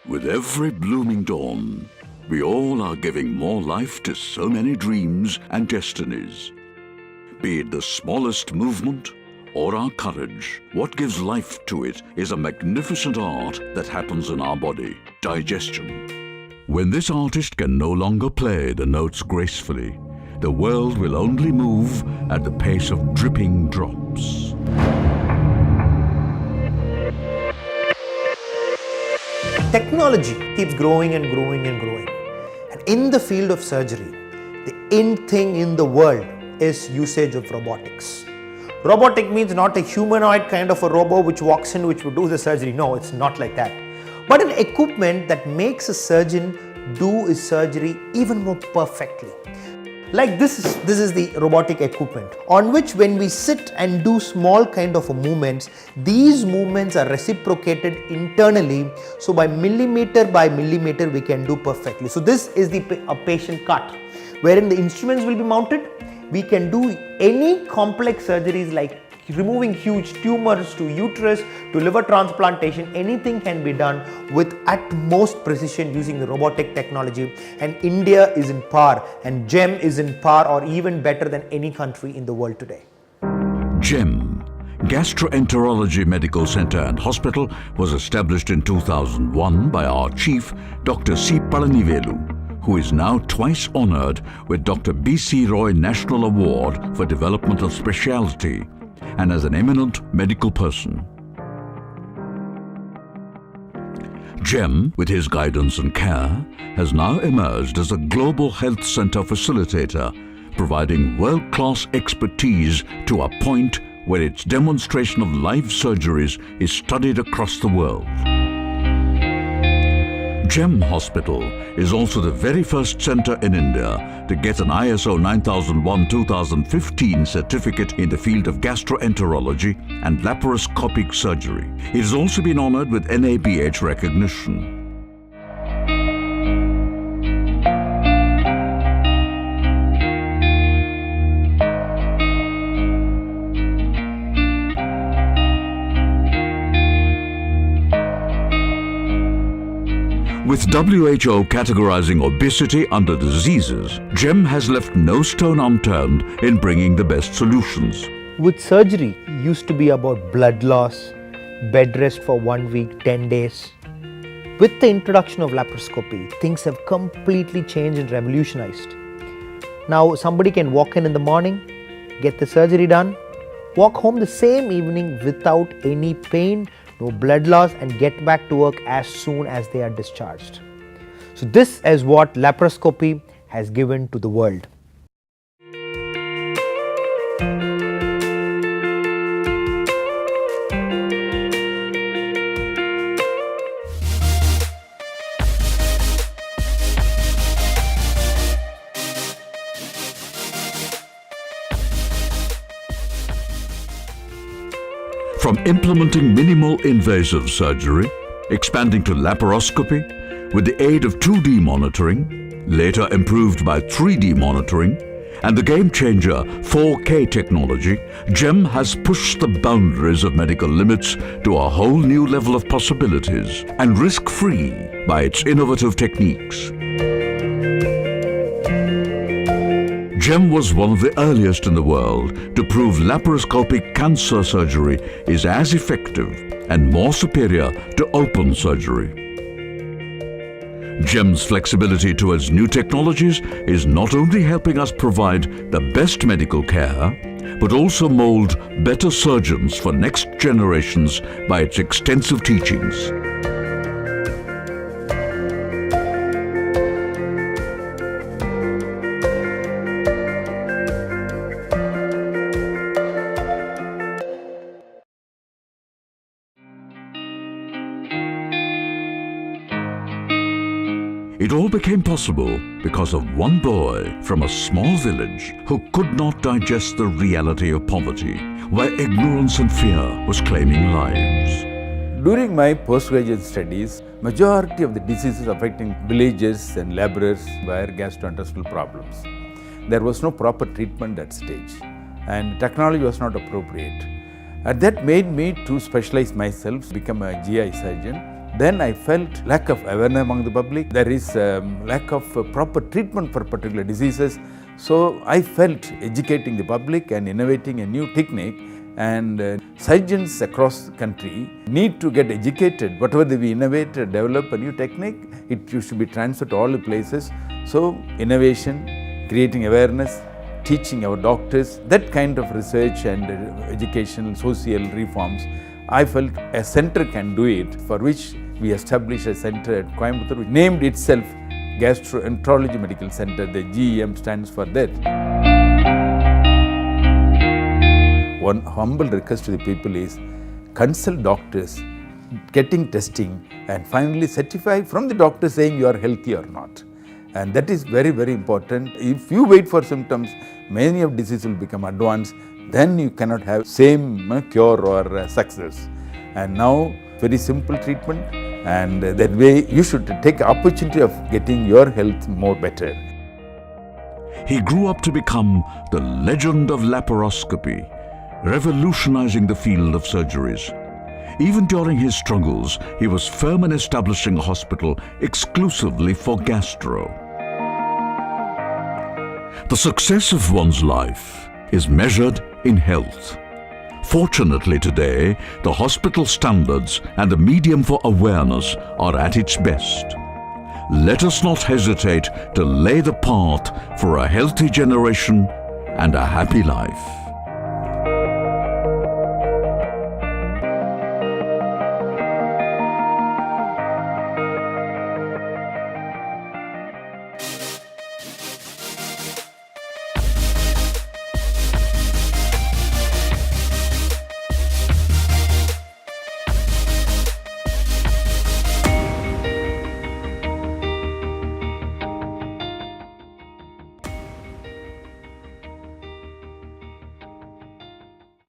With every blooming dawn, we all are giving more life to so many dreams and destinies. Be it the smallest movement or our courage, what gives life to it is a magnificent art that happens in our body, digestion. When this artist can no longer play the notes gracefully, the world will only move at the pace of dripping drops. Technology keeps growing and growing and growing. And in the field of surgery, the in thing in the world is usage of robotics. Robotic means not a humanoid kind of a robot which walks in, which will do the surgery. No, it's not like that. But an equipment that makes a surgeon do his surgery even more perfectly. Like this is the robotic equipment on which when we sit and do small kind of movements, these movements are reciprocated internally. So by millimeter we can do perfectly. So this is a patient cart wherein the instruments will be mounted. We can do any complex surgeries like removing huge tumors to uterus to liver transplantation. Anything can be done with utmost precision using the robotic technology, and India is in par, and GEM is in par or even better than any country in the world today. GEM, Gastroenterology Medical Center and Hospital, was established in 2001 by our chief, Dr. C. Palanivelu, who is now twice honored with Dr. B.C. Roy National Award for Developmental Specialty and as an eminent medical person. GEM, with his guidance and care, has now emerged as a global health center facilitator, providing world-class expertise to a point where its demonstration of live surgeries is studied across the world. GEM Hospital is also the very first center in India to get an ISO 9001-2015 certificate in the field of gastroenterology and laparoscopic surgery. It has also been honored with NABH recognition. With WHO categorizing obesity under diseases, GEM has left no stone unturned in bringing the best solutions. With surgery, it used to be about blood loss, bed rest for 1 week, 10 days. With the introduction of laparoscopy, things have completely changed and revolutionized. Now somebody can walk in the morning, get the surgery done, walk home the same evening without any pain, no blood loss, and get back to work as soon as they are discharged. So this is what laparoscopy has given to the world. From implementing minimal invasive surgery, expanding to laparoscopy with the aid of 2D monitoring, later improved by 3D monitoring, and the game-changer 4K technology, GEM has pushed the boundaries of medical limits to a whole new level of possibilities, and risk-free by its innovative techniques. GEM was one of the earliest in the world to prove laparoscopic cancer surgery is as effective and more superior to open surgery. GEM's flexibility towards new technologies is not only helping us provide the best medical care, but also mold better surgeons for next generations by its extensive teachings. It all became possible because of one boy from a small village who could not digest the reality of poverty, where ignorance and fear was claiming lives. During my postgraduate studies, majority of the diseases affecting villagers and laborers were gastrointestinal problems. There was no proper treatment at stage, and technology was not appropriate. That made me to specialize myself, become a GI surgeon. then I felt lack of awareness among the public. There is lack of proper treatment for particular diseases. So I felt educating the public and innovating a new technique, and surgeons across the country need to get educated. Whatever we innovate, develop a new technique, it should be transferred to all the places. So innovation, creating awareness, teaching our doctors, that kind of research and educational, social reforms, I felt a center can do it, for which we established a center at Coimbatore, which named itself Gastroenterology Medical Center. The GEM stands for that. One humble request to the people is consult doctors, getting testing, and finally certify from the doctor saying you are healthy or not. And that is very, very important. If you wait for symptoms, many of diseases will become advanced, then you cannot have same cure or success. And now, very simple treatment, and that way you should take the opportunity of getting your health more better. He grew up to become the legend of laparoscopy, revolutionizing the field of surgeries. Even during his struggles, he was firm in establishing a hospital exclusively for gastro. The success of one's life is measured in health. Fortunately today, the hospital standards and the medium for awareness are at its best. Let us not hesitate to lay the path for a healthy generation and a happy life.